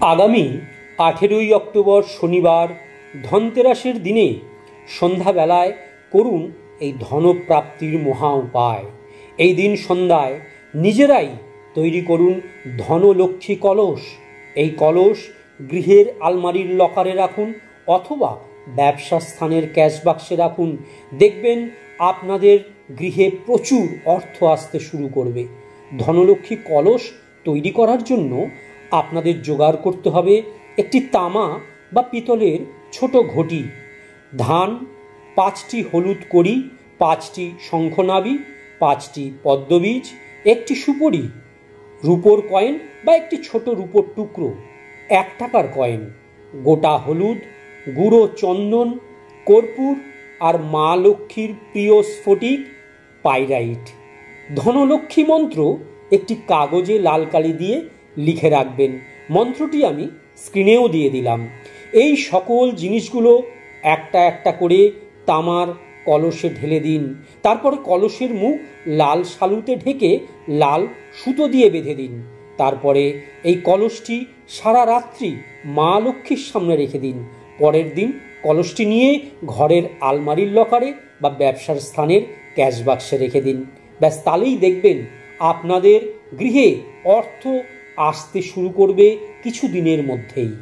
আগামী 18ই অক্টোবর শনিবার ধনতেরাসের দিনে সন্ধ্যাবেলায় করুন এই ধনপ্রাপ্তির মহা উপায়। এই দিন সন্ধ্যায় নিজেরাই তৈরি করুন ধনলক্ষ্মী কলস। এই কলস গৃহের আলমারির লকারে রাখুন অথবা ব্যবসা স্থানের ক্যাশ বাক্সে রাখুন। দেখবেন আপনাদের গৃহে প্রচুর অর্থ আসতে শুরু করবে। ধনলক্ষ্মী কলস তৈরি করার জন্য আপনাদের জোগাড় করতে হবে একটি তামা বা পিতলের ছোট ঘটি, ধান, 5টি হলুদ কড়ি, 5টি শঙ্খনাবি, 5টি পদ্মবীজ, একটি সুপরি, রূপোর কয়েন বা একটি ছোট রূপোর টুকরো, 1 টাকার কয়েন, গোটা হলুদ, গুঁড়ো চন্দন, কর্পূর আর মা লক্ষ্মীর প্রিয় স্ফটিক পাইরাইট। ধনলক্ষ্মী মন্ত্র একটি কাগজে লাল কালি দিয়ে লিখে রাখবেন। মন্ত্রটি আমি স্ক্রিনেও দিয়ে দিলাম। এই সকল জিনিসগুলো একটা একটা করে তামার কলসে ঢেলে দিন। তারপরে কলসের মুখ লাল শালুতে ঢেকে লাল সুতো দিয়ে বেঁধে দিন। তারপরে এই কলসটি সারা রাত্রি মা লক্ষ্মীর সামনে রেখে দিন। পরের দিন কলসটি নিয়ে ঘরের আলমারির লকারে বা ব্যবসার স্থানের ক্যাশ বাক্সে রেখে দিন। ব্যাস, তাহলেই দেখবেন আপনাদের গৃহে অর্থ আসতে শুরু করবে কিছু দিনের মধ্যেই।